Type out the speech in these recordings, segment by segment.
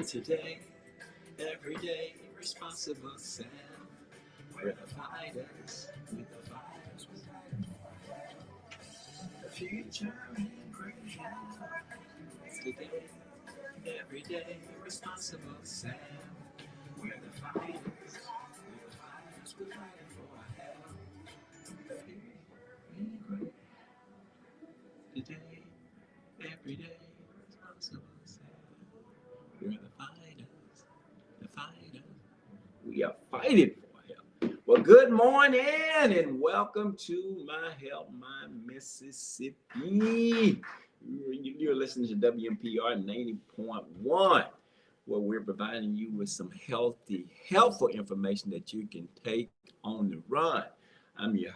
Today, every day, responsible Sam. We're the fighters, with the fighters, the future in great health. Today, every day, responsible Sam. We're the fighters, we're fighting for our health. The future in great today, every day, responsible Sam. We're the fighters, the fighters. We are fighting for health. Well, good morning and welcome to My Health, My Mississippi. You're listening to WMPR 90.1, where we're providing you with some helpful information that you can take on the run. I'm your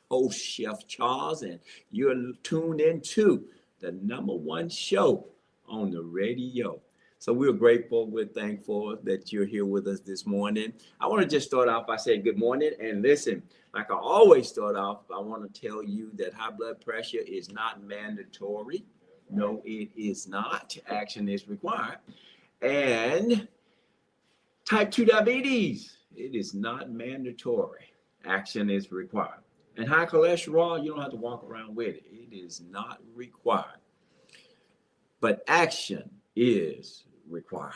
host, Chef Charles, and you're tuned into the number one show on the radio. So we're grateful, we're thankful that you're here with us this morning. I want to just start off by saying good morning. And listen, like I always start off, I want to tell you that high blood pressure is not mandatory. No, it is not. Action is required. And type 2 diabetes, it is not mandatory. Action is required. And high cholesterol, you don't have to walk around with it. It is not required. But action is required.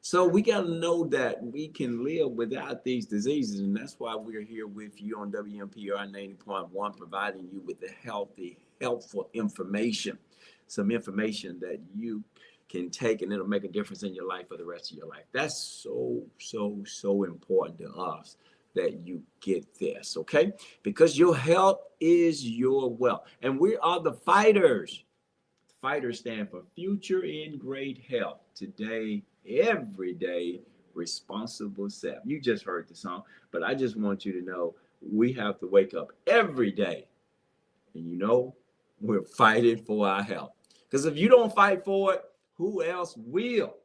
So we got to know that we can live without these diseases. And that's why we're here with you on WMPR 90.1, providing you with the helpful information. Some information that you can take and it'll make a difference in your life for the rest of your life. That's so important to us that you get this, okay? Because your health is your wealth. And we are the fighters. Fighters stand for future in great health. Today, every day, responsible self. You just heard the song, but I just want you to know we have to wake up every day. And you know, we're fighting for our health. Because if you don't fight for it, who else will?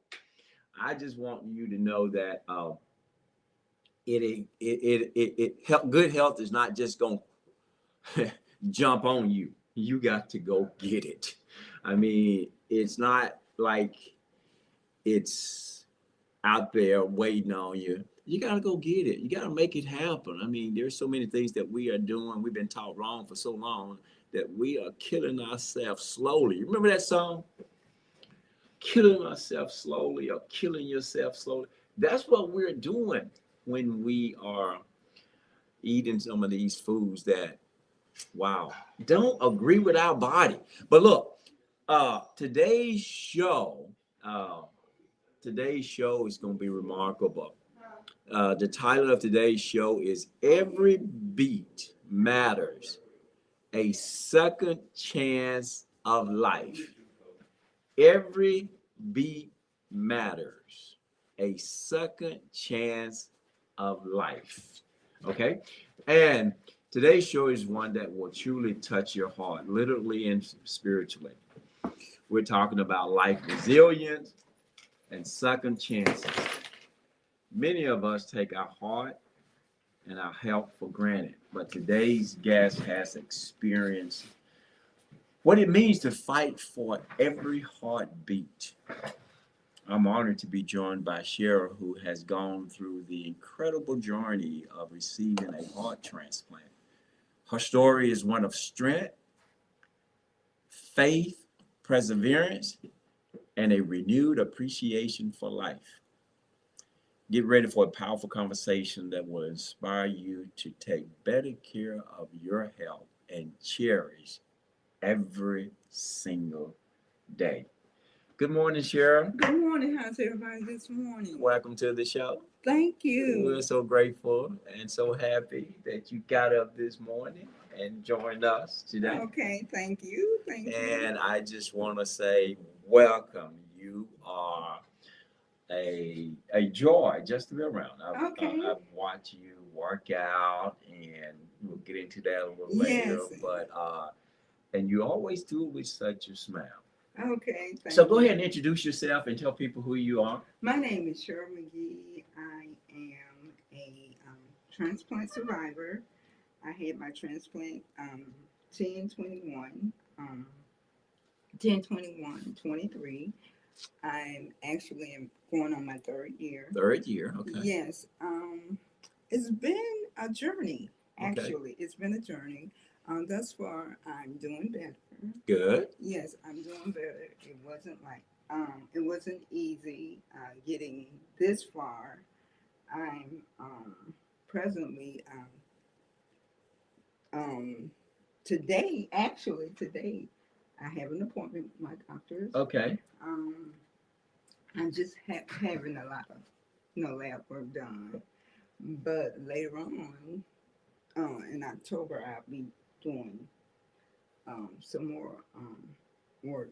I just want you to know that good health is not just going to jump on you. You got to go get it. I mean, it's not like it's out there waiting on you. You got to go get it. You got to make it happen. I mean, there's so many things that we are doing. We've been taught wrong for so long that we are killing ourselves slowly. You remember that song? Killing ourselves slowly or killing yourself slowly. That's what we're doing when we are eating some of these foods that, wow, don't agree with our body. But look, today's show is going to be remarkable. The title of today's show is Every Beat Matters, a Second Chance of Life. Every beat matters, a second chance of life. Okay? And today's show is one that will truly touch your heart, literally and spiritually. We're talking about life resilience and second chances. Many of us take our heart and our health for granted, but today's guest has experienced what it means to fight for every heartbeat. I'm honored to be joined by Cheryl, who has gone through the incredible journey of receiving a heart transplant. Her story is one of strength, faith, perseverance, and a renewed appreciation for life. Get ready for a powerful conversation that will inspire you to take better care of your health and cherish every single day. Good morning, Cheryl. Good morning. How's everybody this morning? Welcome to the show. Thank you. We're so grateful and so happy that you got up this morning and joined us today. Okay, thank you. Thank you. And I just want to say welcome. You are a joy just to be around. I've watched you work out, and we'll get into that a little later. But and you always do it with such a smile. Okay. So go ahead and introduce yourself and tell people who you are. My name is Cheryl McGee. I am a transplant survivor. I had my transplant 10/21, 10/21/23. I'm actually going on my third year. Third year. Okay. Yes. It's been a journey. Okay. Actually, it's been a journey. Thus far, I'm doing better. Good. Yes, I'm doing better. It wasn't easy getting this far. I'm presently um, today, I have an appointment with my doctors. Okay. Um, I'm just having a lot of lab work done. But later on, in October, I'll be doing some more work,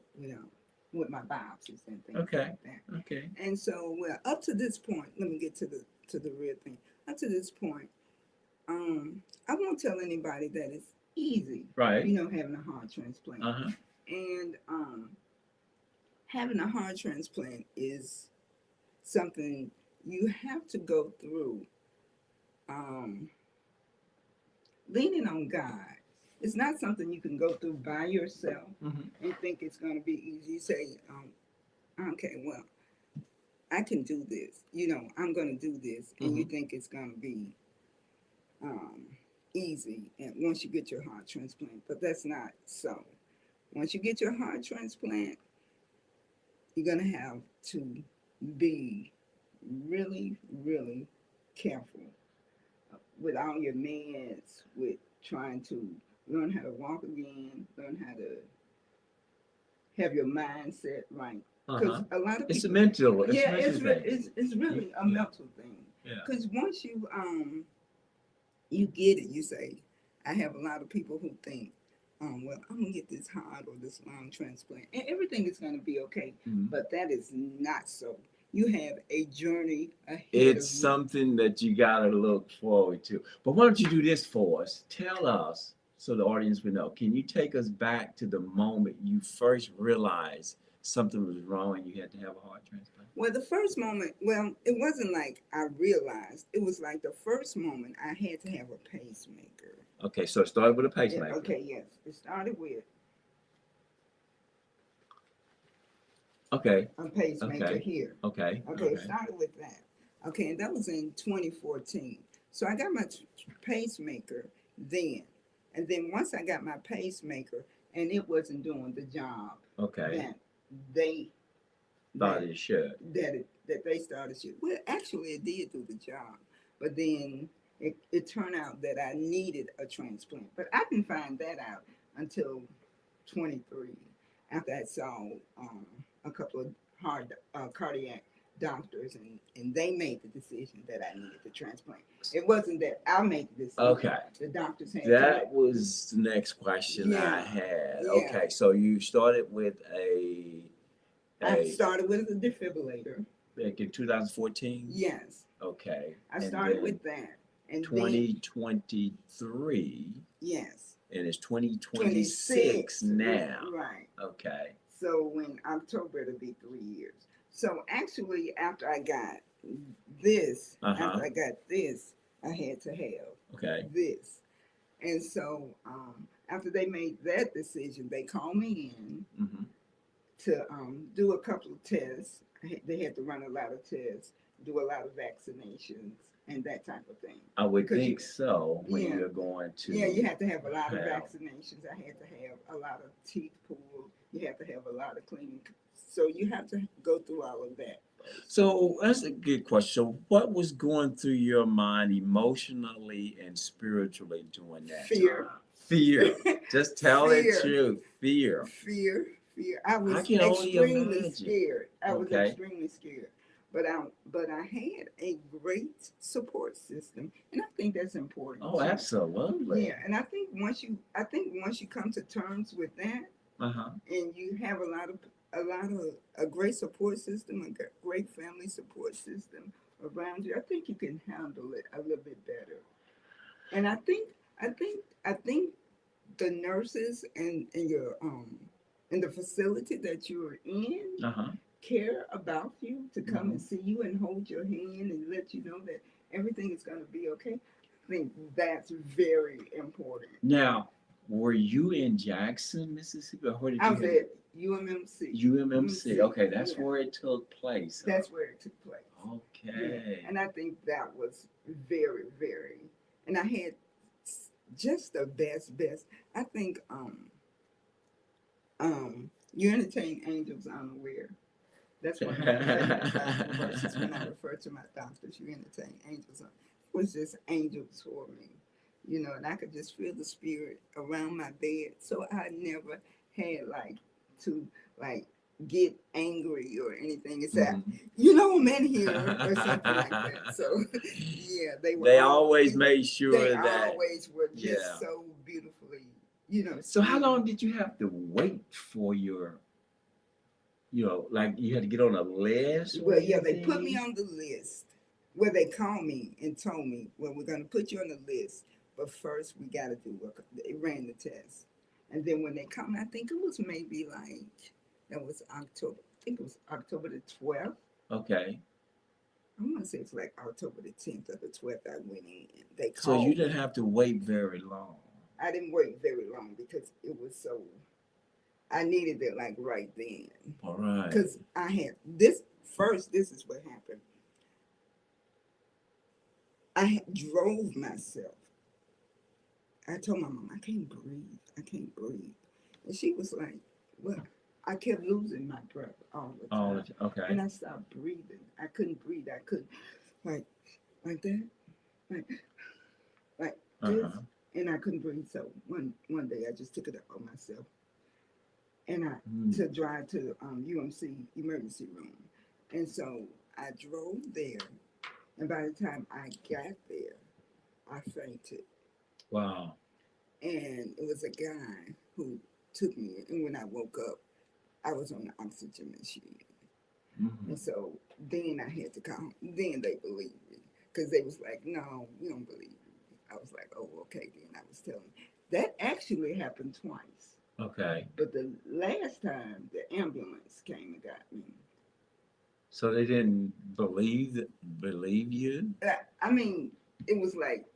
with my biopsies and things Okay. like that. Okay. And so, well, up to this point, let me get to the real thing. Up to this point, I won't tell anybody that it's easy, Right. having a heart transplant. Uh-huh. And having a heart transplant is something you have to go through. Leaning on God. It's not something you can go through by yourself and think it's going to be easy. You say, okay, well, I can do this. I'm going to do this. And you think it's going to be easy and once you get your heart transplant. But that's not so. Once you get your heart transplant, you're going to have to be really, really careful with all your meds, with trying to learn how to walk again, learn how to have your mindset right. Because a lot of people, it's a mental. It's really a mental thing. Yeah. Because once you get it, you say, I have a lot of people who think, well, I'm gonna get this heart or this lung transplant, and everything is gonna be okay. But that is not so. You have a journey ahead. It's something that you gotta look forward to. But why don't you do this for us? Tell us so the audience will know. Can you take us back to the moment you first realized something was wrong and you had to have a heart transplant? Well, the first moment, it wasn't like I realized. It was like the first moment I had to have a pacemaker. Okay, so it started with a pacemaker. Yeah, okay, yes. It started with a pacemaker here. Okay. It started with that. Okay, and that was in 2014. So I got my pacemaker then. And then once I got my pacemaker and it wasn't doing the job that they thought it should. That they started to. Well, actually it did do the job. But then it turned out that I needed a transplant. But I didn't find that out until 23 after I saw a couple of cardiac doctors, and they made the decision that I needed the transplant. It wasn't that I made the decision. Okay. The doctors had that was the next question I had. Yeah. Okay, so you started with I started with a defibrillator. Back in 2014? Yes. Okay. I started with that. And 2023. Yes. And it's 2026 now. Right. Okay. So in October it'll be 3 years. So actually after I got this, I had to have this. And so after they made that decision, they called me in to do a couple of tests. They had to run a lot of tests, do a lot of vaccinations, and that type of thing. I would think so when you're going to. Yeah, you have to have a lot of vaccinations. I had to have a lot of teeth pulled. You have to have a lot of cleaning. So you have to go through all of that. So that's a good question. So what was going through your mind emotionally and spiritually during that Fear. time? Fear. Just tell the truth. Fear. Fear. I was extremely scared. I was extremely scared. But I had a great support system, and I think that's important. Oh, absolutely. Yeah, and I think once you come to terms with that, and you have a great support system, a great family support system around you, I think you can handle it a little bit better. And I think the nurses and your in the facility that you're in care about you to come and see you and hold your hand and let you know that everything is going to be okay. I think that's very important. Now, were you in Jackson, Mississippi, or where did you? UMMC. UMMC. Okay, that's Yeah. where it took place. That's where it took place. Okay. Yeah. And I think that was very, very, and I had just the best. I think you entertain angels unaware. That's one of my favorite Bible verses when I refer to my doctors. You entertain angels. It was just angels for me, and I could just feel the spirit around my bed. So I never had to like get angry or anything. It's that I'm in here or something like that. So yeah, They always made sure they that always were just so beautifully, So how long did you have to wait for your, like you had to get on a list? Well, yeah, they put me on the list. Well, they called me and told me, well, we're going to put you on the list, but first we got to they ran the test. And then when they come, I think it was maybe that was October. I think it was October the 12th. Okay. I want to say it's like October the 10th or the 12th I went in. They called So you didn't have to wait very long. I didn't wait very long because it was I needed it like right then. All right. Because I had this is what happened. I drove myself. I told my mom, I can't breathe. And she was like, well, I kept losing my breath all the time. Okay. And I stopped breathing. I couldn't breathe. I couldn't, like that, like this. And I couldn't breathe. So one day I just took it up on myself. And to drive to the UMC emergency room. And so I drove there. And by the time I got there, I fainted. Wow. And it was a guy who took me. And when I woke up, I was on the oxygen machine. And so then I had to call. Then they believed me. Because they was like, no, we don't believe you. I was like, oh, okay. Then I was telling them. That actually happened twice. Okay. But the last time, the ambulance came and got me. So they didn't believe you? I mean, it was like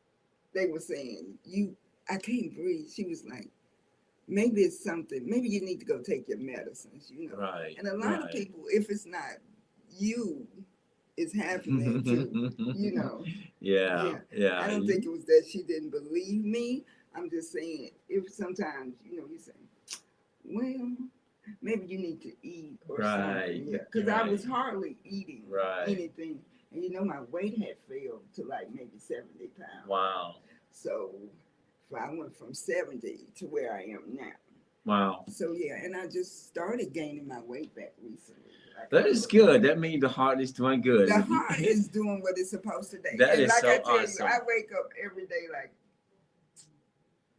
they were saying, I can't breathe. She was like, maybe it's something. Maybe you need to go take your medicines, Right. And a lot of people, if it's not you, it's happening to, Yeah. I don't think it was that she didn't believe me. I'm just saying, if sometimes, you say, well, maybe you need to eat or something. Yeah, because I was hardly eating anything. And my weight had failed to like maybe 70 pounds. Wow. So I went from 70 to where I am now. Wow. So yeah, and I just started gaining my weight back recently. That is good. That means the heart is doing good. The heart is doing what it's supposed to do. That is so I tell awesome. you, I wake up every day like,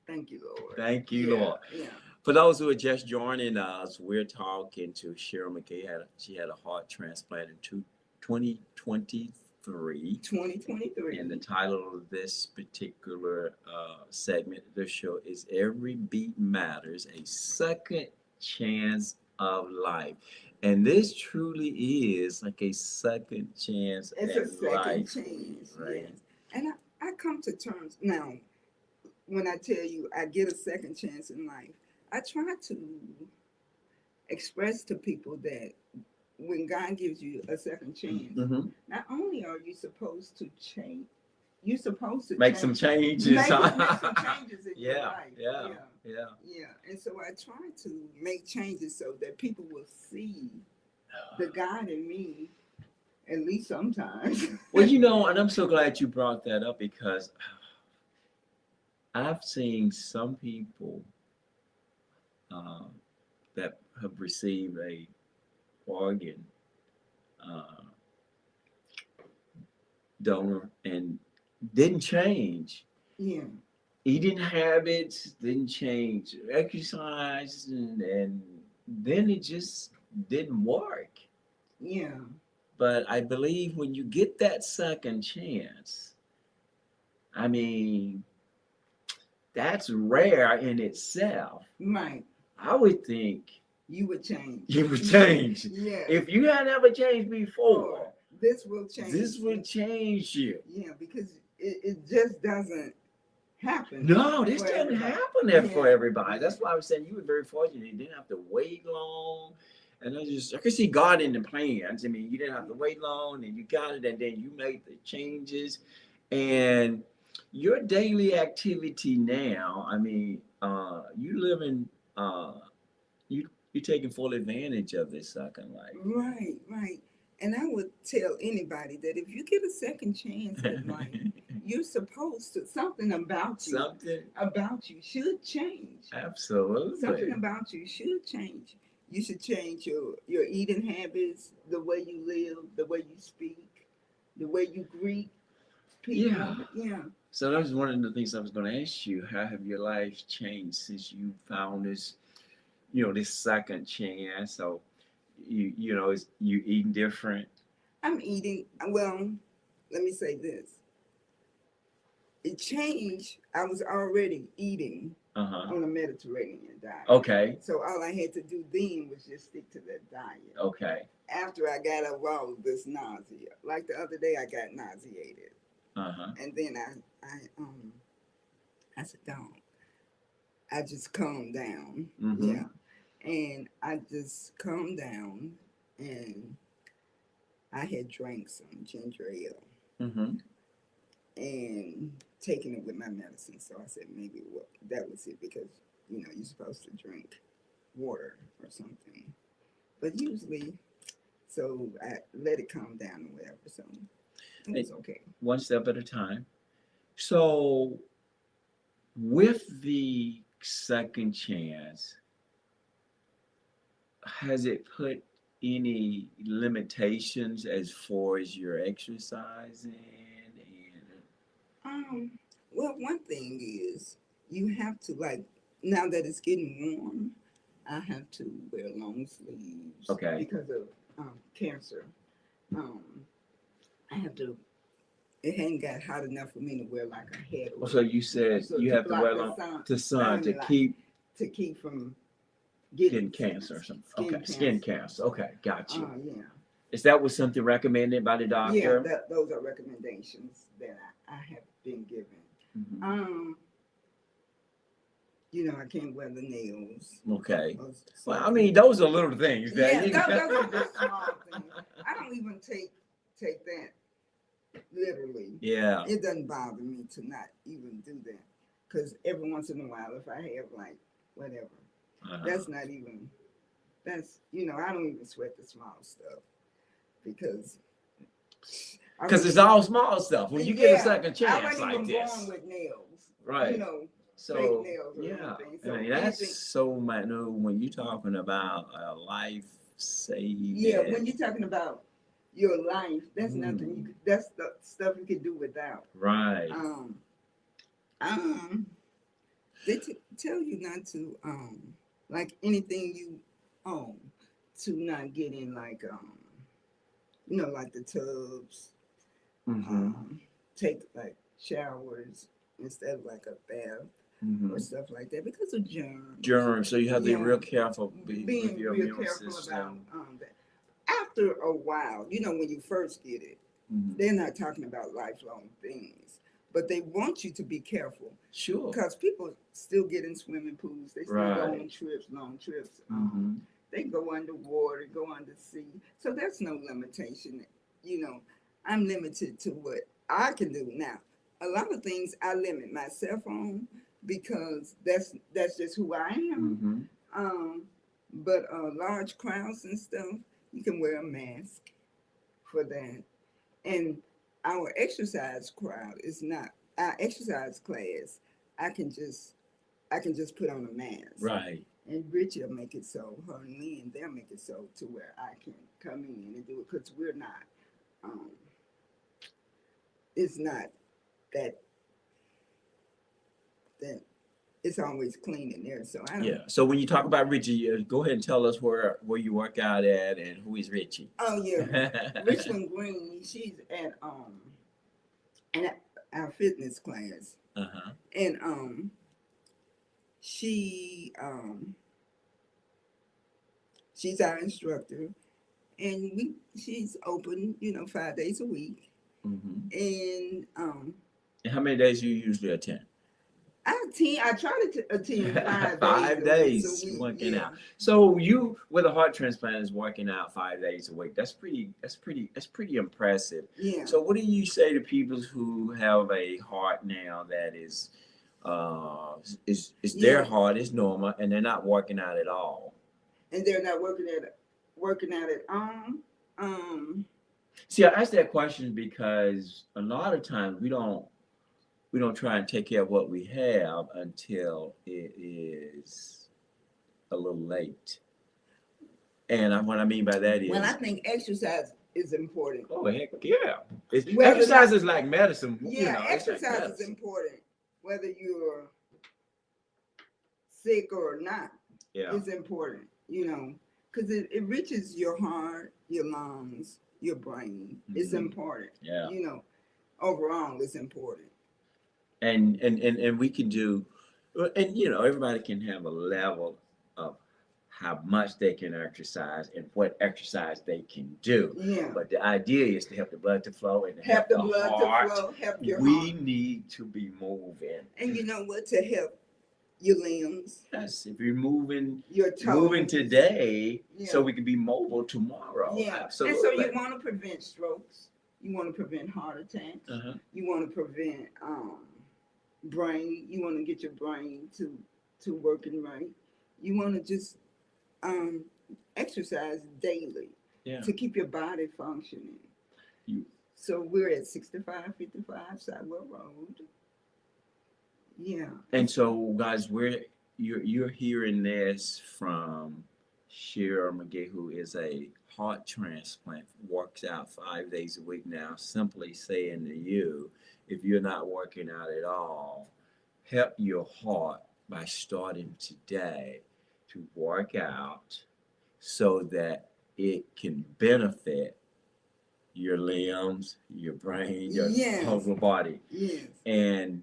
thank you, Lord. Thank you, Lord. Yeah. For those who are just joining us, we're talking to Cheryl McKay. She had a heart transplant in 2023. 2023. And the title of this particular segment of the show is Every Beat Matters, a Second Chance of Life. And this truly is like a second chance at life. It's a second chance. Right. Yes. And I come to terms now, when I tell you I get a second chance in life, I try to express to people that when God gives you a second chance, not only are you supposed to change, you're supposed to make some changes. Make some changes in your life. Yeah. And so I try to make changes so that people will see the God in me, at least sometimes. Well, and I'm so glad you brought that up because I've seen some people that have received a organ donor and didn't change. Yeah. Eating habits didn't change. Exercise and then it just didn't work. Yeah. But I believe when you get that second chance, I mean, that's rare in itself. Right. I would think you would change. You would change. Yeah. If you had never changed before, this will change. This will change you. Yeah, because it just doesn't happen. No, this for doesn't everybody. happen there for Yeah. everybody. That's why I was saying you were very fortunate. You didn't have to wait long. And I could see God in the plans. I mean, you didn't have to wait long and you got it and then you made the changes. And your daily activity now, I mean, you live in you're taking full advantage of this second life. Right, right. And I would tell anybody that if you get a second chance at life, you're supposed to, something Something about you should change. absolutely. Something about you should change. You should change your eating habits, the way you live, the way you speak, the way you greet people. Yeah. Yeah. So that was one of the things I was going to ask you. How have your life changed since you found this, this second chance? So you eating different. I'm eating, well, let me say this. It changed. I was already eating Uh-huh. on a Mediterranean diet. Okay. So all I had to do then was just stick to that diet. Okay. After I got over all of this nausea, like the other day, I got nauseated, Uh-huh. and then I said, "Don't." I just calmed down. Mhm. Yeah, and I just calmed down, and I had drank some ginger ale Mm-hmm. and taken it with my medicine. So I said maybe that was it, because you're supposed to drink water or something, but usually, so I let it calm down or whatever. So it was okay. One step at a time. So with the second chance, has it put any limitations as far as your exercising and Well, one thing is you have to, like, now that it's getting warm, I have to wear long sleeves. Okay. Because of cancer. Um, I have to. It hadn't got hot enough for me to wear like a hat. so you said So you to have to block wear the long sun- to sun to sunlight, keep to keep from skin cancer or something. skin Okay, skin cancer. Okay, got you. Yeah. Is that was something recommended by the Yeah, doctor? those are recommendations that I have been given. Mhm. I can't wear the nails. Okay. or Well, I something. mean, those are little things. Yeah, That you those are just small things. I don't even take that literally. Yeah. It doesn't bother me to not even do that, because every once in a while, if I have like whatever, Uh-huh. that's not even. That's I don't even sweat the small stuff, because Because it's all small stuff. When you get a second I chance wasn't like even this, born with nails. right? Fake So nails or yeah, anything. I So mean, that's anything. so minute when you're talking about a life saving. Yeah, when you're talking about your life, that's Mm. nothing. That's the stuff you could do without. Right. They tell you not to like anything you own, to not get in like like the tubs. Mm-hmm. Take like showers instead of like a bath Mm-hmm. or stuff like that, because of germs. Germs, so you have to be Yeah. real careful with Being your real immune careful system. about that. After a while, when you first get it, Mhm. they're not talking about lifelong things, but they want you to be careful, Sure. because people still get in swimming pools. They still go Right. on trips, long trips. Mm-hmm. They go underwater, go under sea. So that's no limitation. I'm limited to what I can do now. A lot of things I limit myself on, because that's just who I am. Mm-hmm. But large crowds and stuff, you can wear a mask for that. And our exercise crowd is not our exercise class. I can just put on a mask. Right. And Richie will make it so, her and Lynn, they'll make it so to where I can come in and do it, because we're not. It's not that it's always clean in there. So I don't. Yeah. So when you talk about Richie, go ahead and tell us where you work out at and who is Richie. Oh yeah, Richland Green. She's at our fitness class, Uh-huh. and she's our instructor, and she's open, 5 days a week, Mm-hmm. and And how many days do you usually attend? I try to attend 5 5 days days a week. working Yeah. out. So you with a heart transplant is working out 5 days a week. That's pretty impressive. Yeah. So what do you say to people who have a heart now that is their Yeah. heart is normal and they're not working out at all? And they're not working out at all. See, I ask that question because a lot of times we don't try and take care of what we have until it is a little late. And what I mean by that Well, I is, think exercise is important. oh heck yeah, Whether exercise not- is like medicine. Yeah, It's like exercise is medicine. important. Whether you're sick or not, Yeah, it's important, because it reaches your heart, your lungs, your brain. It's Mhm. important. yeah. Overall, it's important. And we can do, and everybody can have a level of how much they can exercise and what exercise they can do. Yeah. But the idea is to help the blood to flow and to Help the the blood heart. to flow, help your We heart. need to be moving. And you know what? To help your limbs, Yes, if you're moving your toes. moving today, Yeah. so we can be mobile tomorrow. Yeah. Absolutely. And so you want to prevent strokes. You want to prevent heart attacks. Uh-huh. You want to prevent brain. You want to get your brain to working right. You want to just exercise daily Yeah. to keep your body functioning. So we're at 6555 Sidewell Road. Yeah. And so, guys, you're hearing this from Shira McGee, who is a heart transplant, works out 5 days a week now. Simply saying to you, if you're not working out at all, help your heart by starting today to work out so that it can benefit your limbs, your brain, your Yes. whole body. Yes. And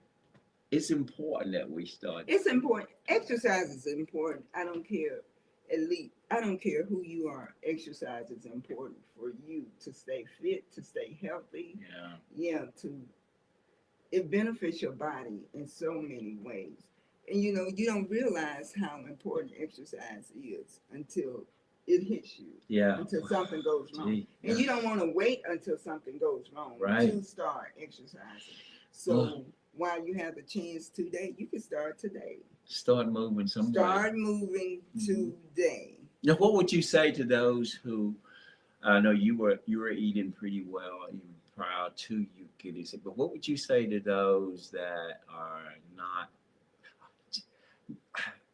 it's important that we start. It's important. Exercise is important. I don't care, elite. I don't care who you are. Exercise is important for you to stay fit, to stay healthy. Yeah. Yeah, it benefits your body in so many ways. And you don't realize how important exercise is until it hits you. Yeah. Until something goes wrong. Gee, And yeah. you don't want to wait until something goes wrong Right. to start exercising. So while you have the chance today, you can start today. Start moving some way. Start moving today. Now, what would you say to those who? I know you were eating pretty well even prior to you getting sick, but what would you say to those that are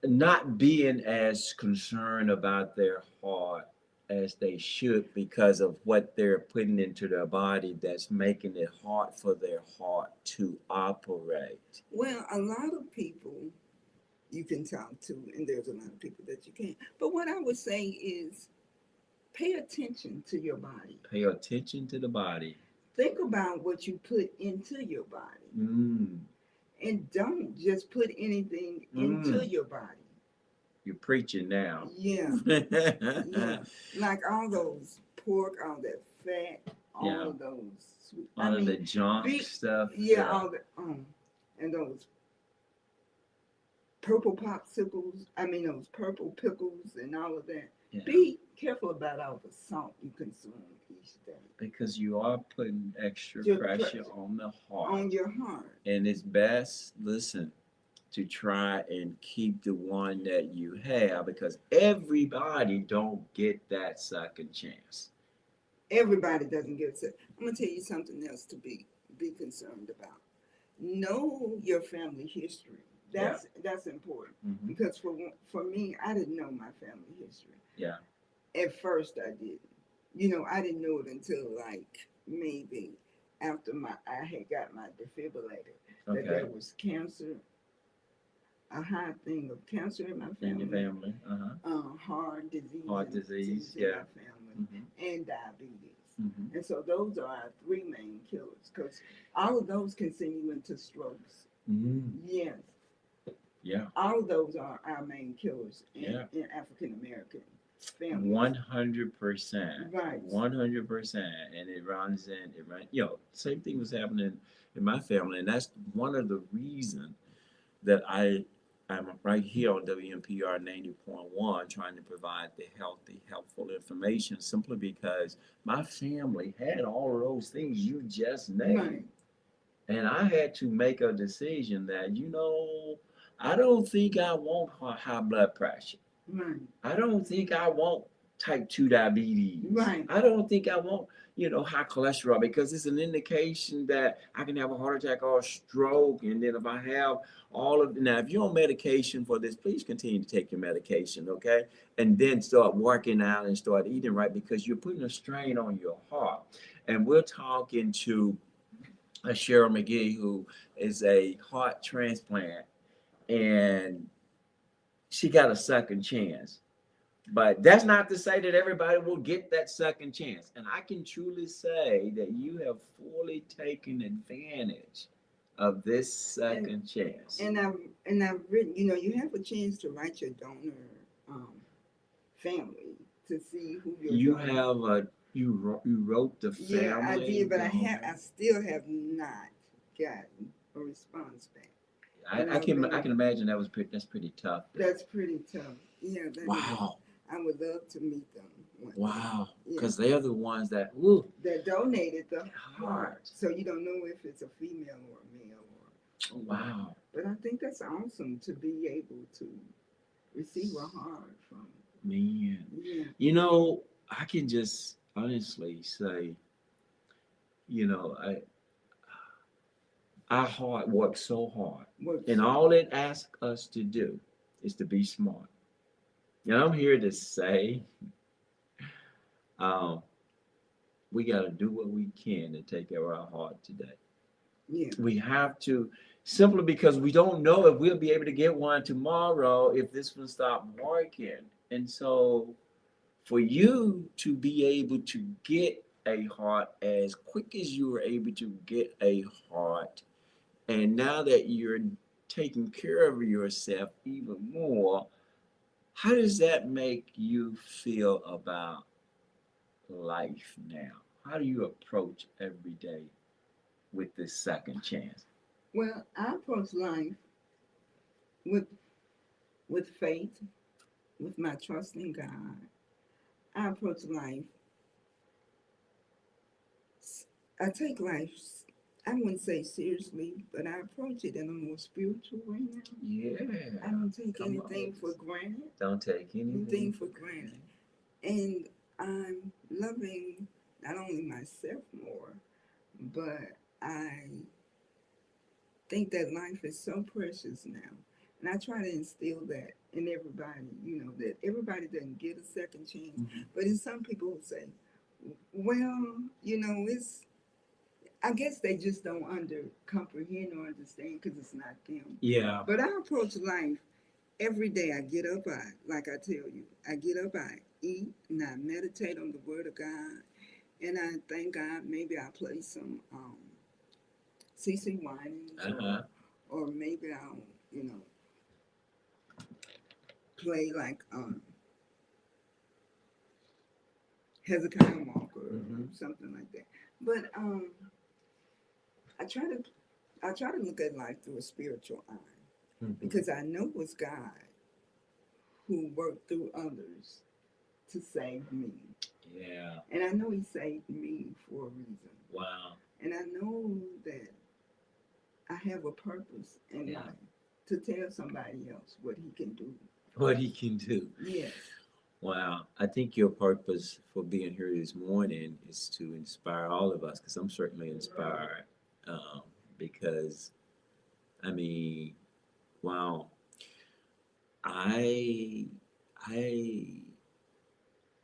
not being as concerned about their heart as they should because of what they're putting into their body that's making it hard for their heart to operate? Well, a lot of people you can talk to, and there's a lot of people that you can't. But what I would say is pay attention to your body. Pay attention to the body. Think about what you put into your body. And don't just put anything into your body. You're preaching now. Yeah. Yeah. Like all those pork, all that fat, all of those. All of the junk stuff. Yeah, all the and those purple popsicles. Those purple pickles and all of that. Yeah. Be careful about all the salt you consume each day. Because you are putting extra pressure on the heart. On your heart. And it's best, listen, to try and keep the one that you have because everybody don't get that second chance. Everybody doesn't get it. I'm gonna tell you something else to be concerned about. Know your family history. That's important because for me, I didn't know my family history. Yeah. At first, I didn't. I didn't know it until like maybe after I had got my defibrillator that there was cancer, a high thing of cancer in my family. In your family. Heart disease. Heart disease. In my family, and diabetes. And so those are our three main killers because all of those can send you into strokes. Yes. Yeah. All of those are our main killers in African American families. 100%. Right. 100%. And it runs in, same thing was happening in my family. And that's one of the reasons that I'm right here on WMPR 90.1 trying to provide the healthy, helpful information simply because my family had all of those things you just named. Right. And I had to make a decision that, I don't think I want high blood pressure. Right. I don't think I want type 2 diabetes. Right. I don't think I want, high cholesterol because it's an indication that I can have a heart attack or a stroke. And then if I have now, if you're on medication for this, please continue to take your medication, okay? And then start working out and start eating right because you're putting a strain on your heart. And we're talking to Cheryl McGee, who is a heart transplant, and she got a second chance. But that's not to say that everybody will get that second chance. And I can truly say that you have fully taken advantage of this second chance. And I've written, you have a chance to write your donor family to see who You donor. have you wrote the family. Yeah, I did, but I still have not gotten a response back. I can imagine that's pretty tough. That's pretty tough. Yeah. Wow. I would love to meet them. Wow. Yeah. Because they're the ones that donated the heart. So you don't know if it's a female or a male or. Wow. But I think that's awesome to be able to receive a heart from. Man. Yeah. I can just honestly say, our heart works so hard. And all it asks us to do is to be smart. And I'm here to say, we got to do what we can to take care of our heart today. Yeah. We have to, simply because we don't know if we'll be able to get one tomorrow if this one stopped working. And so for you to be able to get a heart as quick as you were able to get a heart, and now that you're taking care of yourself even more, how does that make you feel about life now? How do you approach every day with this second chance? Well, I approach life with faith, with my trust in God. I approach life. I take life, I wouldn't say seriously, but I approach it in a more spiritual way now. Yeah. I don't take anything for granted. Don't take anything for granted. And I'm loving not only myself more, but I think that life is so precious now. And I try to instill that in everybody, that everybody doesn't get a second chance. Mm-hmm. But in some people who say, well, I guess they just don't comprehend or understand because it's not them. Yeah. But I approach life every day. I get up, like I tell you, I get up, I eat, and I meditate on the Word of God. And I thank God. Maybe I play some CC Winans, or maybe I'll, play like Hezekiah Walker or something like that. But I try to look at life through a spiritual eye, because I know it's God who worked through others to save me. Yeah. And I know He saved me for a reason. Wow. And I know that I have a purpose in life to tell somebody else what He can do. What He can do. Yes. Wow. I think your purpose for being here this morning is to inspire all of us, because I'm certainly inspired. Because, wow. I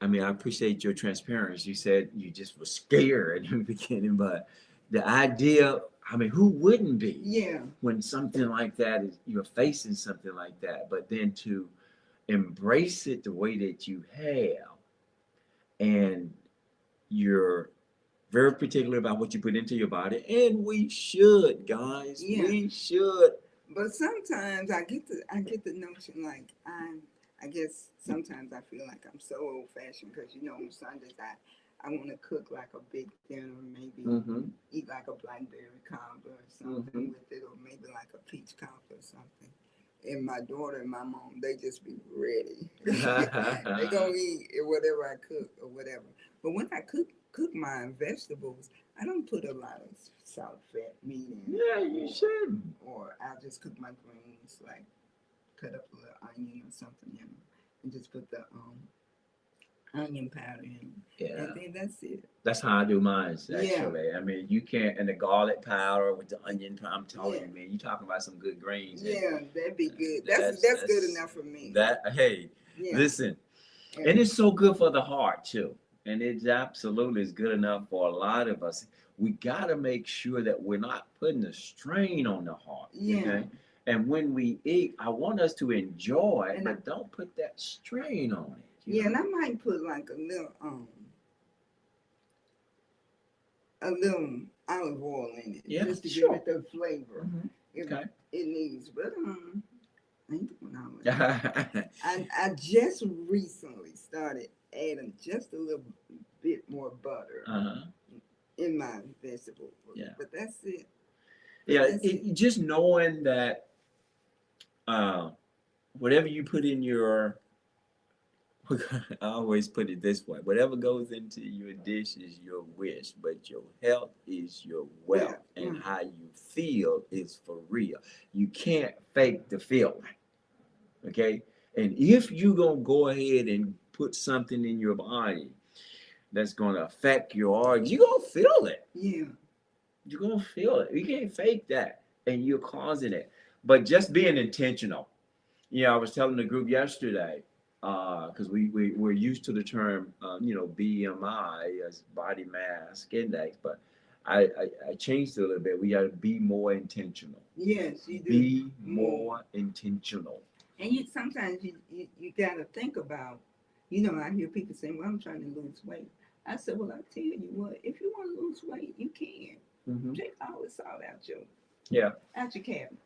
appreciate your transparency. You said you just were scared in the beginning, but the idea, who wouldn't be? Yeah. When something like that you're facing something like that, but then to embrace it the way that you have, and you're very particular about what you put into your body, and we should, guys. Yeah. We should. But sometimes I get the notion, like, I guess sometimes I feel like I'm so old fashioned because on Sundays I want to cook like a big dinner, maybe Mm-hmm. eat like a blackberry cobbler or something Mhm. with it, or maybe like a peach cobbler or something. And my daughter and my mom, they just be ready. They gonna eat whatever I cook or whatever. But when I cook my vegetables, I don't put a lot of salt, fat, meat in it. Yeah, you should. Or I'll just cook my greens, like cut up a little onion or something, and just put the onion powder in, Yeah. and then that's it. That's how I do mine, Yeah. actually. I mean, you can't, and the garlic powder with the onion powder, I'm telling Yeah. you, man, you talking about some good greens. And Yeah, that'd be good. That's good enough for me. Hey, Yeah. listen, and it's so good for the heart, too. And it absolutely is good enough for a lot of us. We got to make sure that we're not putting a strain on the heart. Yeah. Okay? And when we eat, I want us to enjoy it, And but don't put that strain on it. Yeah, and I might put like a little olive oil in it, Yeah, just to sure. give it the flavor Mhm. if Okay. it needs. But I ain't doing all that. Uh-huh. I just recently started adding just a little bit more butter in my vegetable. Yeah. But that's it. Yeah, That's it. just knowing that whatever you put in your, I always put it this way: whatever goes into your dish is your wish, but your health is your wealth, Yeah. and how you feel is for real. You can't fake the feeling, okay? And if you gonna go ahead and put something in your body that's gonna affect your organs, you're gonna feel it. Yeah. You're gonna feel it. You can't fake that, and you're causing it. But just being intentional. Yeah, I was telling the group yesterday, because we're used to the term, BMI as body mass index, but I changed it a little bit. We got to be more intentional. Yes, you do. Be more intentional. And sometimes you got to think about, I hear people saying, well, I'm trying to lose weight. I said, well, I tell you what, if you want to lose weight, you can. Mm-hmm. Take all the salt out your cabinet.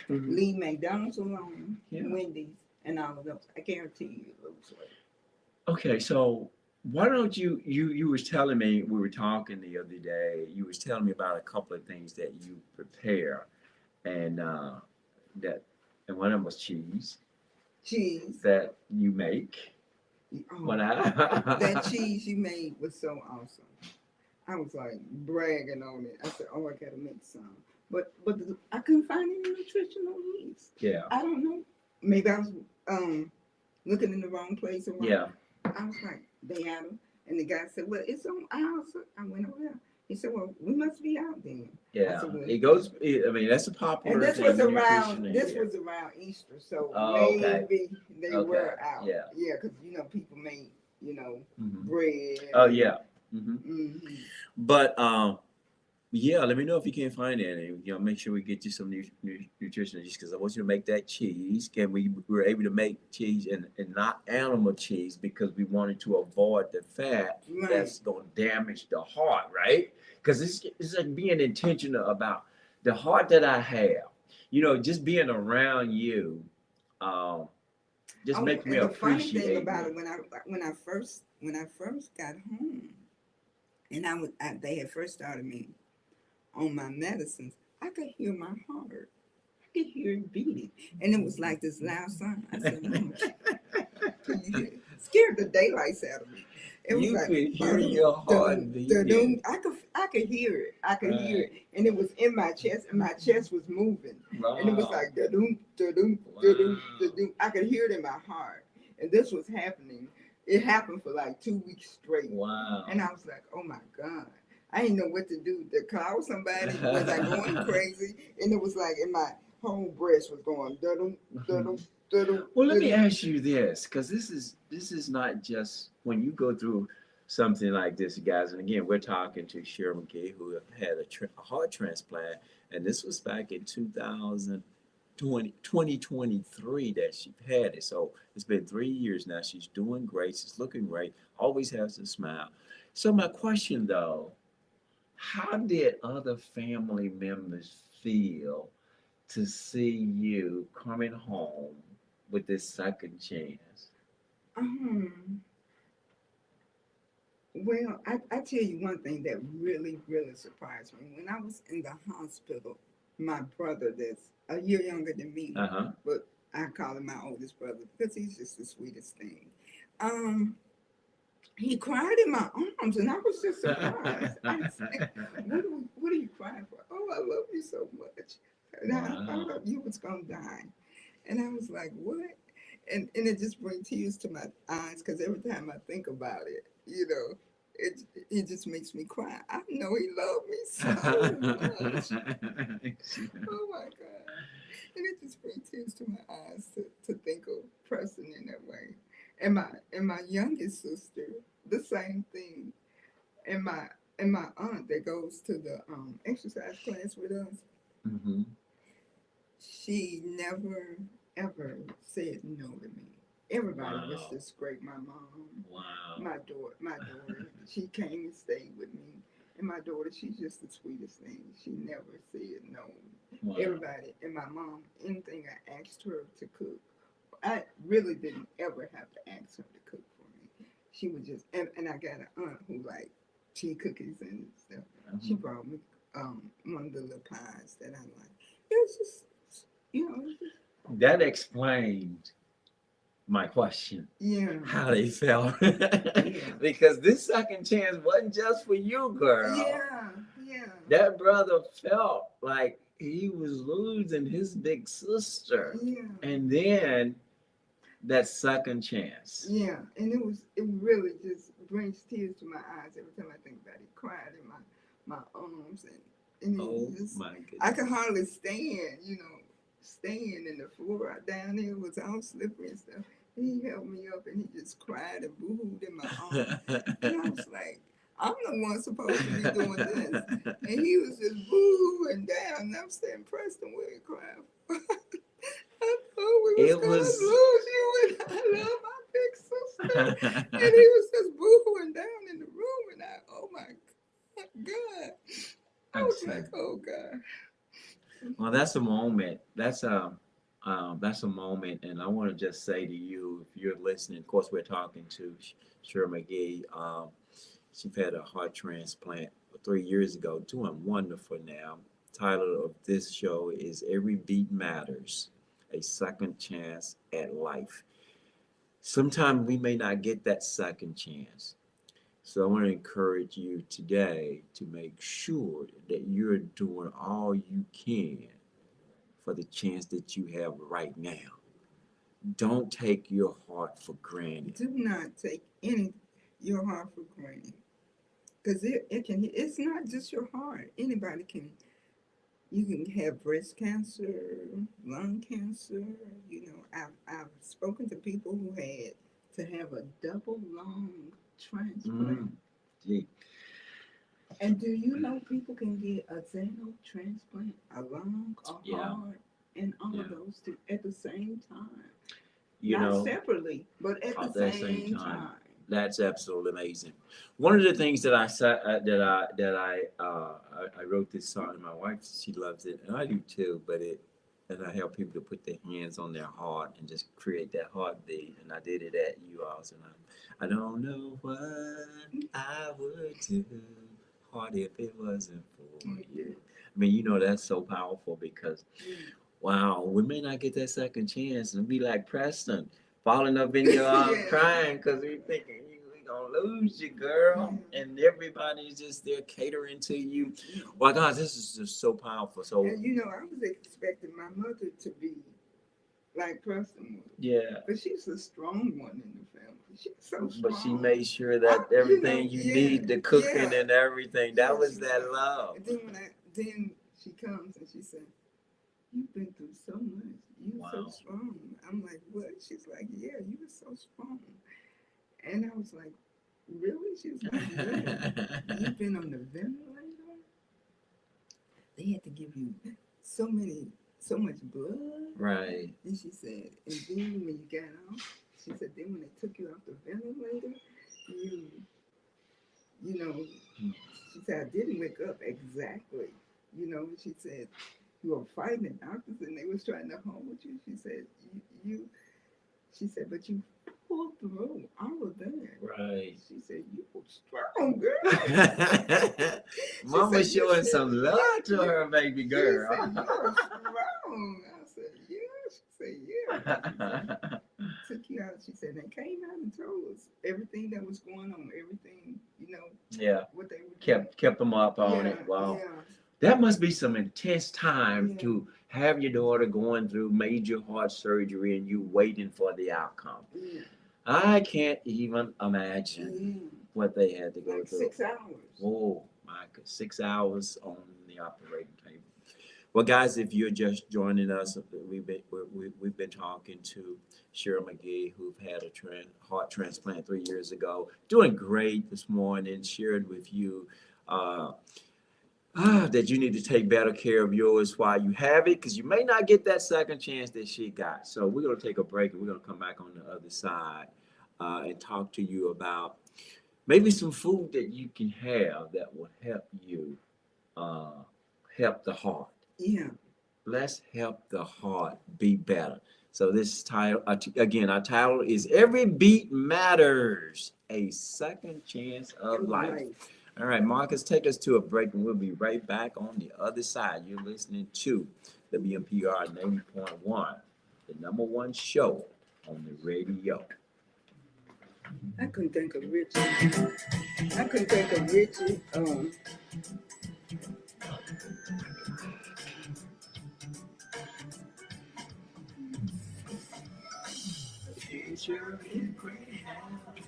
Mm-hmm. Leave McDonald's alone, Yeah. Wendy's, and all of those. I guarantee you lose weight. Okay, so why don't you was telling me, we were talking the other day, you was telling me about a couple of things that you prepare, and and one of them was cheese that you make. Oh, that cheese you made was so awesome. I was like bragging on it. I said, "Oh, I gotta make some," but I couldn't find any nutritional yeast. Yeah. I don't know. Maybe I was looking in the wrong place or wrong. Yeah. I was like, they had them, and the guy said, "Well, it's on ours." I went over there. He said, "Well, we must be out then." Yeah. Said, well, it goes. I mean, that's a popular. and this thing was in around. nutrition This here. was around Easter, so Okay. maybe they Okay. were out. Yeah. Yeah, because people made Mhm. bread. Oh yeah. Mm-hmm. Mm-hmm. But yeah, let me know if you can't find any. Make sure we get you some nutrition because I want you to make that cheese. We were able to make cheese and not animal cheese because we wanted to avoid the fat that's going to damage the heart, right? Because it's like being intentional about the heart that I have. Just being around you, just makes me appreciate. The funny thing about it, when I first got home, and they had first started me on my medicines, I could hear my heart. I could hear it beating. And it was like this loud sound. I said, "Mama, can you hear it?" Scared the daylights out of me. It was like, could hear your heart beating. I could hear it. I could hear it. And it was in my chest, and my chest was moving. Wow. And it was like, da-doom, da-doom, da-doom, da-doom. I could hear it in my heart. And this was happening. It happened for like 2 weeks straight. Wow. And I was like, oh my God. I didn't know what to do. To call somebody, was I going crazy? And it was like, in my whole breast was going, da-dum, da-dum, da-dum. Well, let me ask you this, because this is not just when you go through something like this, guys. And again, we're talking to Cheryl McGee, who had a heart transplant, and this was back in 2023 that she had it. So it's been 3 years now. She's doing great. She's looking great. Always has a smile. So my question, though, how did other family members feel to see you coming home with this second chance? Well, I tell you one thing that really, really surprised me. When I was in the hospital, my brother, that's a year younger than me, Uh-huh. but I call him my oldest brother because he's just the sweetest thing. Um, he cried in my arms, and I was just surprised. I said, what are you crying for?" "Oh, I love you so much, and I Wow. thought you was gonna die." And I was like, "What?" And it just brings tears to my eyes because every time I think about it, it just makes me cry. I know he loved me so much. Oh my God. And it just brings tears to my eyes to think of Preston in that way. And my youngest sister, the same thing. And my aunt that goes to the exercise class with us, Hmm. she never ever said no to me. Everybody was Wow. just great. My mom, Wow. my daughter, she came and stayed with me. And my daughter, she's just the sweetest thing. She never said no. Wow. Everybody, and my mom, anything I asked her to cook, I really didn't ever have to ask her to cook for me. She would just, and I got an aunt who liked tea cookies and stuff. She Mhm. brought me one of the little pies that I like. It was just, it was just, That explains my question, yeah, how they felt. yeah, Because this second chance wasn't just for you, girl. yeah, yeah, That brother felt like he was losing his big sister. yeah. And then that second chance. Yeah, and it really just brings tears to my eyes every time I think about it. Cried in my arms, and Oh it just my I could goodness. hardly stand, stand, and the floor out down there was all slippery and stuff. And he held me up and he just cried and boohooed in my arms, and I was like, I'm the one supposed to be doing this, and he was just boohooing down, and I'm saying, Preston, what are you crying for? I thought we was It gonna was. lose you, and I love my big sister. And he was just boohooing down in the room, and oh my God, I I was see. like, oh God. Well, that's a moment. That's a moment, and I want to just say to you, if you're listening, of course, we're talking to Cheryl McGee. She had a heart transplant 3 years ago, doing wonderful now. Title of this show is "Every Beat Matters: A Second Chance at Life." Sometimes we may not get that second chance. So I want to encourage you today to make sure that you're doing all you can for the chance that you have right now. Don't take your heart for granted. Do not take your heart for granted, because it's not just your heart. Anybody can. You can have breast cancer, lung cancer. I've spoken to people who had to have a double lung transplant. Mm, gee, And do you know people can get a xenotransplant, a lung, a yeah, heart, and all yeah. of those at the same time? You Not know, separately, but at the at the same same time, time. that's absolutely amazing. One of the things that I said I wrote this song, and my wife, she loves it, and I do too. But and I help people to put their hands on their heart and just create that heartbeat. And I did it at you all, and I don't know what I would do, heart, if it wasn't for you. I mean, that's so powerful because Yeah. wow, we may not get that second chance and be like Preston, falling up in your arms, Yeah. crying because we thinking we gonna lose you, Yeah. girl, and everybody's just there catering to you. Yeah. Well, God, this is just so powerful. So And I was expecting my mother to be like Preston was, yeah, but she's a strong one in the family. She's so but she strong. made sure that everything you Yeah, need, the cooking yeah, and everything, yeah. that was She's that like, love. and then she comes and she said, "You've been through so much. You're so Wow. strong." I'm like, "What?" She's like, "Yeah, you were so strong." And I was like, "Really?" She was like, "Yeah. You've been on the ventilator. They had to give you so much blood." Right. And she said, and then when you got off, she said, then when they took you off the ventilator, you, you know, she said, I didn't wake up exactly. She said, you were fighting the doctors and they was trying to hold you. She said, she said, but you pulled through. I was there. Right. She said, "You were strong, girl." Mama said, "You showing should- some love to yeah, her baby She girl. said, "You're strong." I said, "Yeah." She said, "Yeah." She said, took you out. She said they came out and told us everything that was going on, everything, Yeah. what they were doing. Kept them up on it. Yeah, Wow. yeah, That must be some intense time yeah, to have your daughter going through major heart surgery and you waiting for the outcome. yeah, I can't even imagine yeah. what they had to go Like through. 6 hours. Oh my God, 6 hours on the operating table. Well, guys, if you're just joining us, we've been talking to Cheryl McGee, who had a heart transplant 3 years ago, doing great this morning, shared with you uh, that you need to take better care of yours while you have it, because you may not get that second chance that she got. So we're going to take a break and we're going to come back on the other side and talk to you about maybe some food that you can have that will help you help the heart. Yeah. Let's help the heart be better. So this title, again, our title is Every Beat Matters, a Second Chance of Life. All right, Marcus, take us to a break and we'll be right back on the other side. You're listening to WMPR 90.1, the number one show on the radio. I couldn't think of Richie. I couldn't think of Richie. Future in great hands.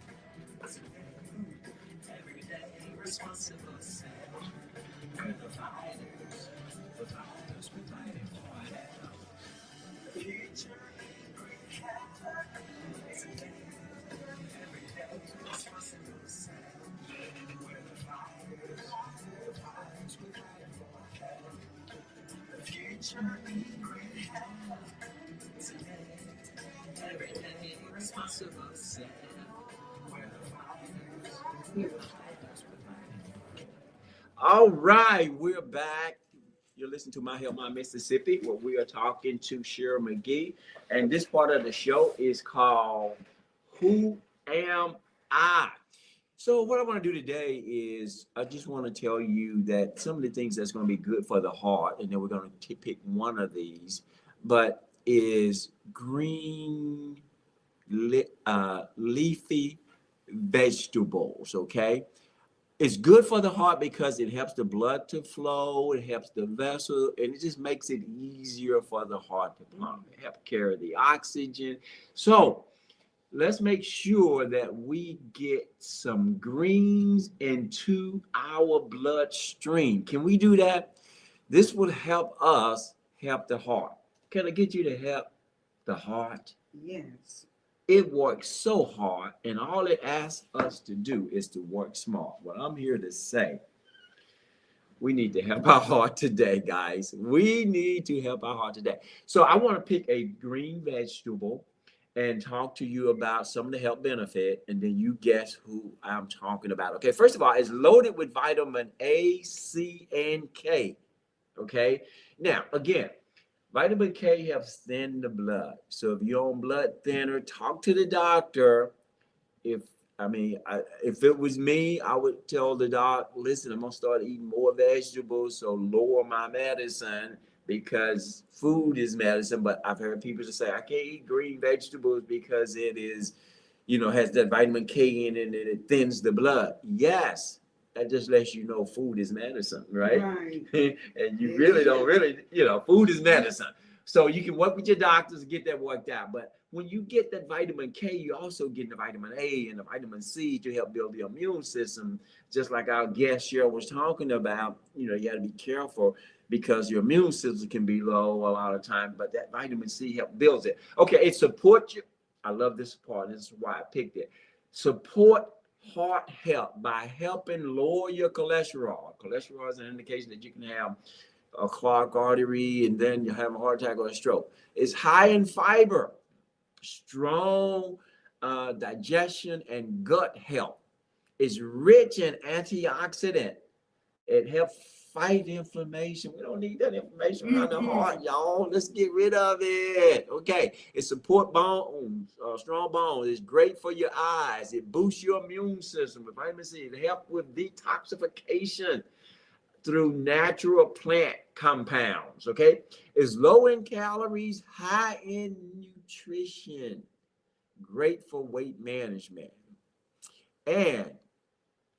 Every day responsible self. We're the fighters we're fighting for help. The future in great hands. Every day responsible self. We're the fighters we're fighting for help. The future in great hands. Every day responsible self. We're the fighters. All right, we're back. You're listening to My Help My Mississippi, where we are talking to Cheryl McGee. And this part of the show is called Who Am I? So what I want to do today is I just want to tell you that some of the things that's going to be good for the heart, and then we're going to pick one of these, but is green leafy vegetables, okay? It's good for the heart because it helps the blood to flow, it helps the vessel, and it just makes it easier for the heart to pump. It helps carry the oxygen. So let's make sure that we get some greens into our bloodstream. Can we do that? This would help us help the heart. Can I get you to help the heart? Yes. It works so hard, and all it asks us to do is to work smart. What I'm here to say, we need to help our heart today, guys. We need to help our heart today. So I want to pick a green vegetable and talk to you about some of the health benefit, and then you guess who I'm talking about. Okay, first of all, it's loaded with vitamin A, C, and K. Okay, now again, vitamin K helps thin the blood. So if you're on blood thinner, talk to the doctor. If it was me, I would tell the doc, listen, I'm gonna start eating more vegetables, so lower my medicine because food is medicine. But I've heard people just say I can't eat green vegetables because it is, has that vitamin K in it and it thins the blood. Yes, that just lets you know food is medicine, right? Right. And you really don't food is medicine. So you can work with your doctors and get that worked out. But when you get that vitamin K, you also get the vitamin A and the vitamin C to help build the immune system. Just like our guest Cheryl was talking about, you got to be careful because your immune system can be low a lot of times, but that vitamin C help builds it. Okay, it supports you. I love this part. This is why I picked it. Support heart health by helping lower your cholesterol. Cholesterol is an indication that you can have a clogged artery and then you have a heart attack or a stroke. It's high in fiber, strong digestion and gut health. It's rich in antioxidant. It helps fight inflammation. We don't need that inflammation around the heart, y'all. Let's get rid of it. Okay, it support bones, strong bones. It's great for your eyes. It boosts your immune system with vitamin C. It helps with detoxification through natural plant compounds. Okay, it's low in calories, high in nutrition, great for weight management, and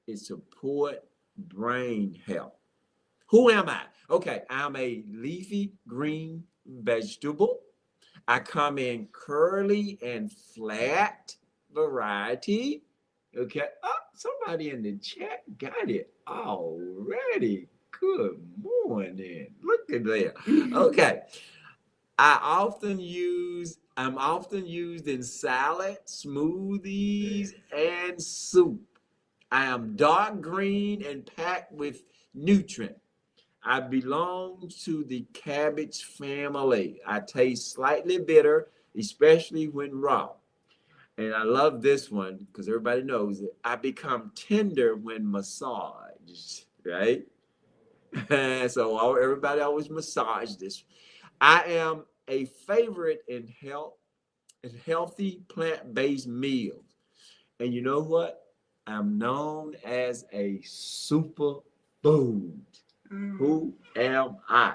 it support brain health. Who am I? Okay, I'm a leafy green vegetable. I come in curly and flat variety. Okay. Oh, somebody in the chat got it already. Good morning. Look at that. Okay. I'm often used in salad, smoothies, and soup. I am dark green and packed with nutrient. I belong to the cabbage family. I taste slightly bitter, especially when raw. And I love this one because everybody knows it. I become tender when massaged, right? So everybody always massage this. I am a favorite in healthy plant-based meals. And you know what? I'm known as a superfood. Who am I?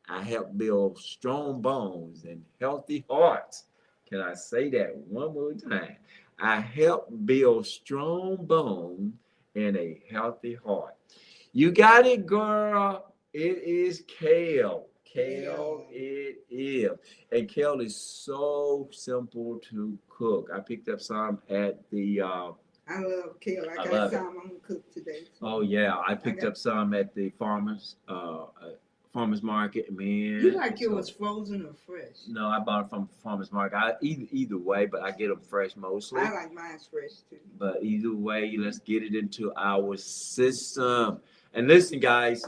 I help build strong bones and healthy hearts. Can I say that one more time? I help build strong bones and a healthy heart. You got it, girl. It is kale. Kale, it is. And kale is so simple to cook. I picked up some at the I love kale. I I got love it. some I'm gonna cook today. Oh yeah, I picked up some at the farmers market. Man, You like yours frozen or fresh? no, I bought it from farmers market. Either way, but I get them fresh mostly. I like mine fresh too. But either way, let's get it into our system. And listen, guys,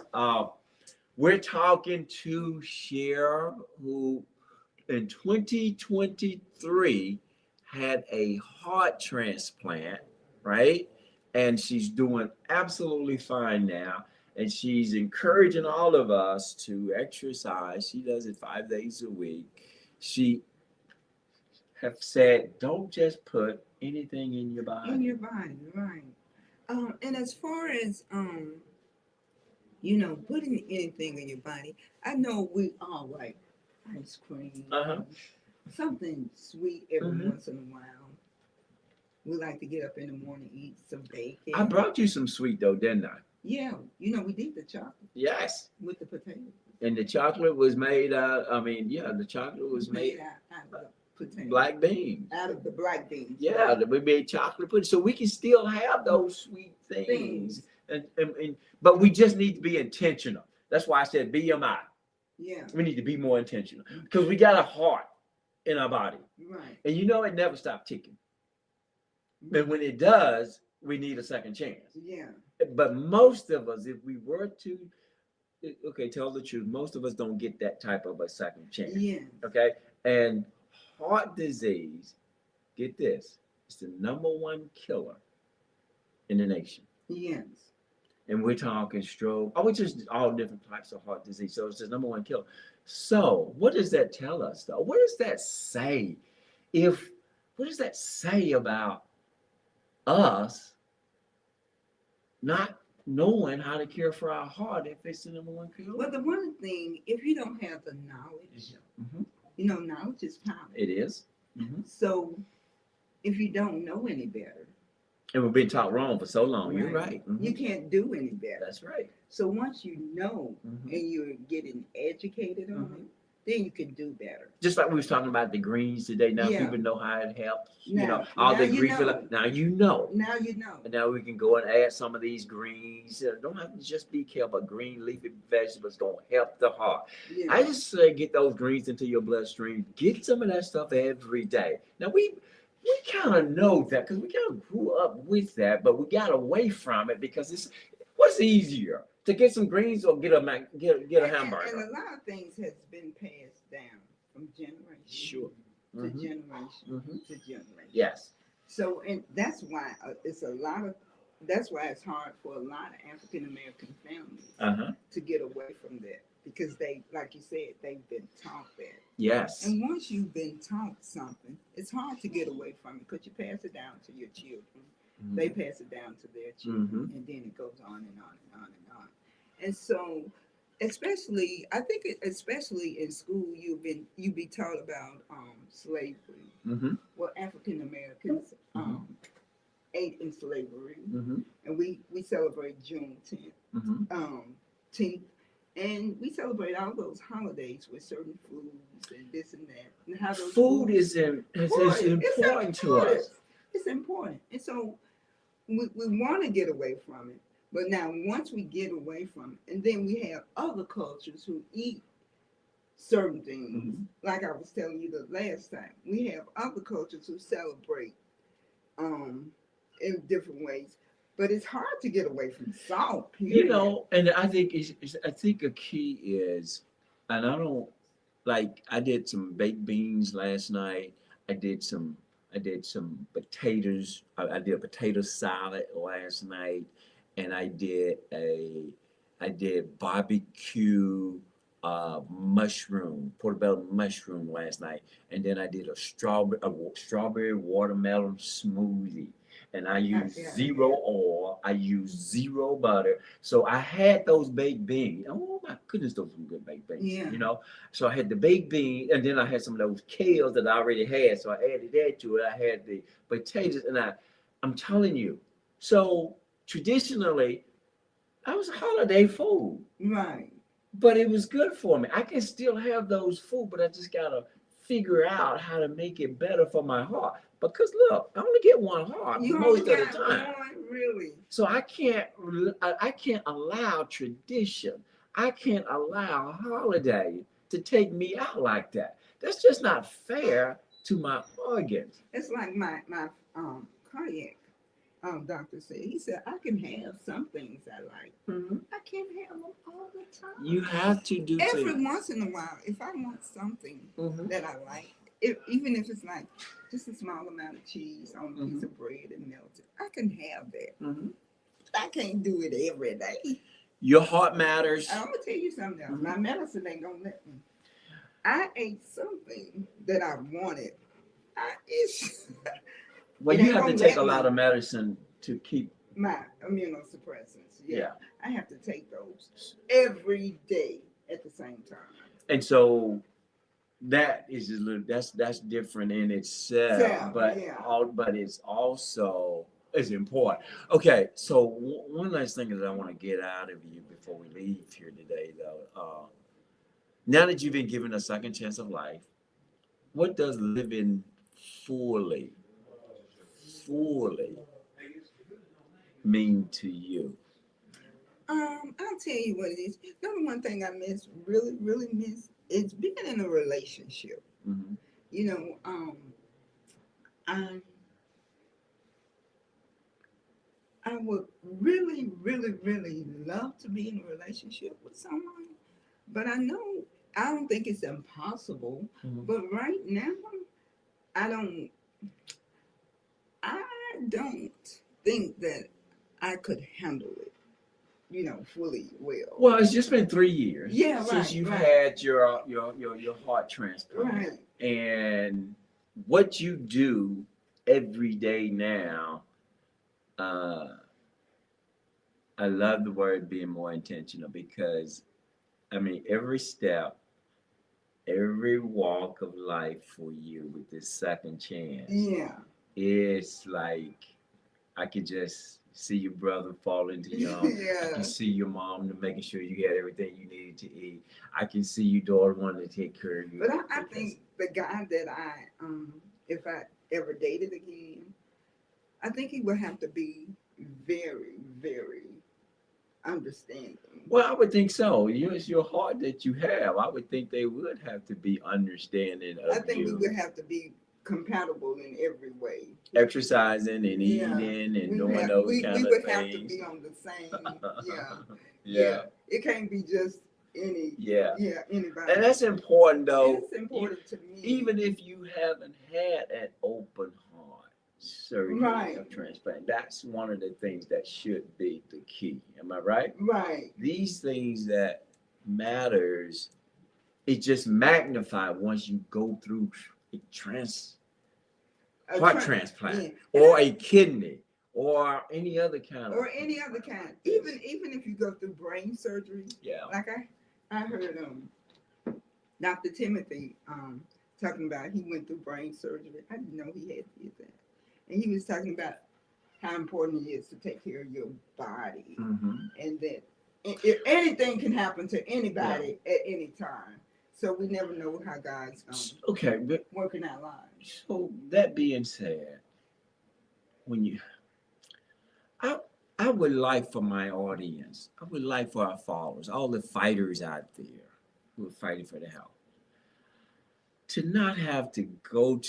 we're talking to Cher, who in 2023 had a heart transplant, right? And she's doing absolutely fine now. And she's encouraging all of us to exercise. She does it 5 days a week. She have said, don't just put anything in your body. In your body, right? And as far as putting anything in your body, I know we all like ice cream, something sweet every once in a while. We like to get up in the morning, eat some bacon. I brought you some sweet though, didn't I? Yeah, we did the chocolate. Yes. With the potatoes. And the chocolate was made out. The chocolate was made out of the potatoes. Black beans. Out of the black beans. Yeah, we made chocolate pudding, so we can still have those sweet things. But we just need to be intentional. That's why I said BMI. Yeah. We need to be more intentional because we got a heart in our body. Right. And it never stops ticking. And when it does, we need a second chance. Yeah. But most of us, if we were to, tell the truth, most of us don't get that type of a second chance. Yeah. Okay. And heart disease, get this, it's the #1 killer in the nation. Yes. And we're talking stroke, just all different types of heart disease. So it's the #1 killer. So what does that tell us though? What does that say? What does that say about us not knowing how to care for our heart if it's the #1 killer? Well, the one thing, if you don't have the knowledge, knowledge is power. It is. So if you don't know any better, and we've been taught wrong for so long. Right. You're right. You can't do any better. That's right. So once you know and you're getting educated on it, then you can do better. Just like we was talking about the greens today. Now people know how it helps. All the greens. Now you know. Now you know. And now we can go and add some of these greens. Don't have to just be kale, but green leafy vegetables gonna help the heart. Yeah. I just say get those greens into your bloodstream. Get some of that stuff every day. Now we kind of know that because we kind of grew up with that, but we got away from it because what's easier? To get some greens or get a hamburger. And a lot of things has been passed down from generation to generation to generation. Yes. So, and that's why it's a lot of that's why it's hard for a lot of African American families Uh-huh. to get away from that because they, like you said, they've been taught that. Yes. And once you've been taught something, it's hard to get away from it because you pass it down to your children. They pass it down to their children, and then it goes on and on and on and on. And so, especially, I think, especially in school, you be taught about slavery. Mm-hmm. Well, African Americans ate in slavery, Mm-hmm. and we celebrate Juneteenth, Mm-hmm. 10th, and we celebrate all those holidays with certain foods and this and that. And how those Food foods- is Important. It's important to us. It's important, and so we want to get away from it. But now, once we get away from it, and then we have other cultures who eat certain things, like I was telling you the last time, we have other cultures who celebrate in different ways. But it's hard to get away from salt. Period. You know, and I think I think a key is, and I don't like. I did some baked beans last night. I did some potatoes. I did a potato salad last night, and I did barbecue mushroom, portobello mushroom last night, and then I did a strawberry watermelon smoothie. And I used zero oil. I used zero butter. So I had those baked beans. Oh my goodness, those were good baked beans. Yeah. You know, so I had the baked beans, and then I had some of those kales that I already had. So I added that to it. I had the potatoes, and I'm telling you. So traditionally, that was holiday food, Right. but it was good for me. I can still have those food, but I just gotta figure out how to make it better for my heart. Because look, I only get one heart You most only of the got time. one, really. So I can't allow tradition. I can't allow holiday to take me out like that. That's just not fair to my organs. It's like my cardiac doctor said. He said I can have some things I like. I can't have them all the time. You have to do Every things. once in a while, if I want something Mhm. that I like, even if it's like just a small amount of cheese on a piece of bread and melted, I can have that. Mhm. I can't do it every day. Your heart matters. I'm gonna tell you something else. My medicine ain't gonna let me. I ate something that I wanted. Well, it you ain't have to gonna take a let lot me. of medicine to keep. My immunosuppressants. Yeah. Yeah. I have to take those every day at the same time. And so that is a little that's different in itself, Yeah, but yeah. but it's also is important. Okay, so one last thing that I want to get out of you before we leave here today, though. Now that you've been given a second chance of life, what does living fully mean to you? I'll tell you what it is. Number one thing I miss, really miss, is being in a relationship. Mm-hmm. You know, I would really love to be in a relationship with someone, but I don't think it's impossible. Mm-hmm. But right now, I don't think that I could handle it, fully well. Well, it's just been 3 years since right, you've right. had your heart transplant. Right. And what you do every day now, I love the word being more intentional because, I mean, every step, every walk of life for you with this second chance, Yeah. it's like I could just see your brother fall into your arms. I Yeah. can see your mom making sure you had everything you needed to eat. I can see your daughter wanting to take care of you. But I think the guy that if I ever dated again, I think he would have to be very understanding. Well, I would think so. It's your heart that you have. I would think they would have to be understanding of I think we you. would have to be compatible in every way. Exercising and Yeah. eating and We doing have- those we kind would of have to things. be on the same. Yeah. It can't be just any. Yeah. Yeah. Anybody. And that's important though. It's important to me. Even if you haven't had an open heart, surgery Right. of transplant. That's one of the things that should be the key. Am I right? Right. These things that matters, it just magnified once you go through a heart transplant Yeah. or a kidney or any other kind of Or any other kind. Even if you go through brain surgery, yeah. like I heard Dr. Timothy talking about he went through brain surgery. I didn't know he had that. And he was talking about how important it is to take care of your body, and that anything can happen to anybody at any time. So we never know how God's Okay, but working our lives. so that being said, when you I would like for my audience, I would like for our followers, all the fighters out there who are fighting for the health, to not have to go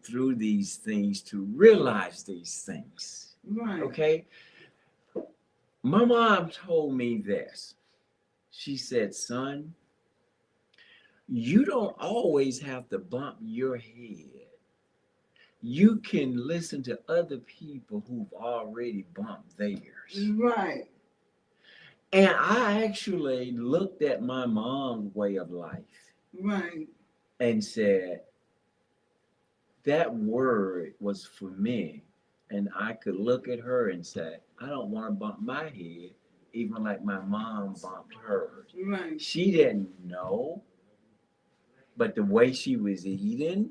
through these things to realize these things. Right. Okay? My mom told me this. She said, son, you don't always have to bump your head. You can listen to other people who've already bumped theirs. Right. And I actually looked at my mom's way of life. Right. And said, that word was for me. And I could look at her and say, I don't want to bump my head, even like my mom bumped hers. Right. She didn't know, but the way she was eating,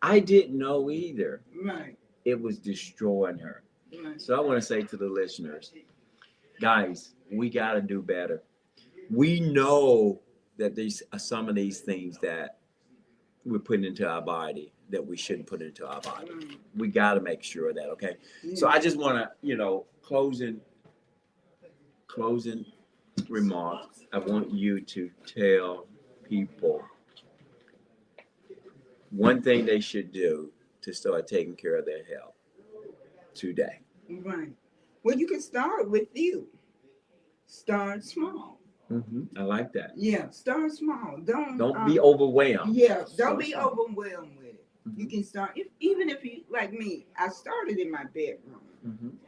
I didn't know either. Right. It was destroying her. Right. So I want to say to the listeners, guys, we got to do better. We know that these are some of these things that we're putting into our body that we shouldn't put into our body. We got to make sure of that, okay? Yeah. So I just want to, closing remarks. I want you to tell people one thing they should do to start taking care of their health today. Right. Well, you can start with you. Start small. I like that. Yeah, start small. Don't be overwhelmed. Yeah, don't Start be small. overwhelmed with it. You can start even if you like me. I started in my bedroom.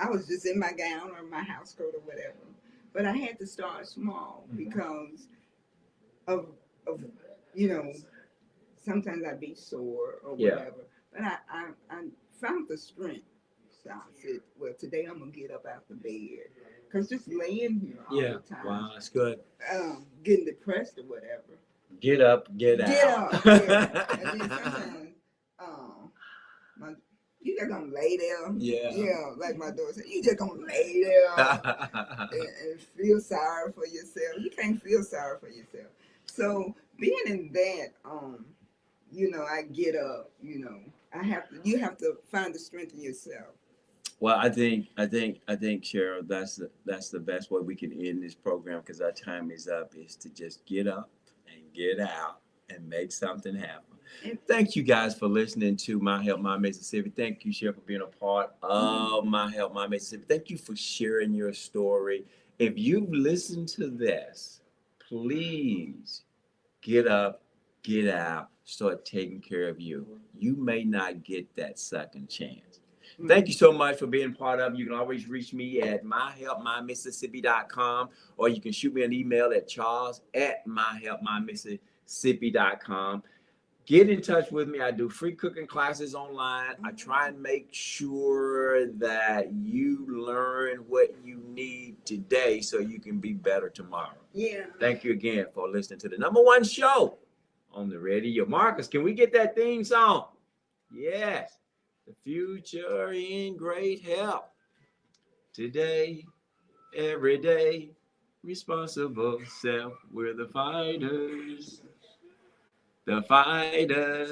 I was just in my gown or my house coat or whatever, but I had to start small because of sometimes I'd be sore or whatever. But I found the strength. So I said, well, today I'm gonna get up out the bed. Because just laying here all the time. Wow, that's good. Getting depressed or whatever. Get up, get out. Get up, yeah. And then sometimes, you just gonna lay there. Yeah, like my daughter said, you just gonna lay there and feel sorry for yourself. You can't feel sorry for yourself. So being in that, I get up, you have to find the strength in yourself. Well, I think, Cheryl, that's the best way we can end this program because our time is up. Is to just get up and get out and make something happen. And thank you guys for listening to My Help My Mississippi. Thank you, Cheryl, for being a part of My Help My Mississippi. Thank you for sharing your story. If you've listened to this, please get up, get out, start taking care of you. You may not get that second chance. Thank you so much for being part of it. You can always reach me at myhelpmymississippi.com, or you can shoot me an email at charles@myhelpmymississippi.com. Get in touch with me. I do free cooking classes online. I try and make sure that you learn what you need today so you can be better tomorrow. Yeah. Thank you again for listening to the #1 show on the radio. Marcus, can we get that theme song? Yes. The future in great health. Today, every day, responsible self. We're the fighters. The fighters.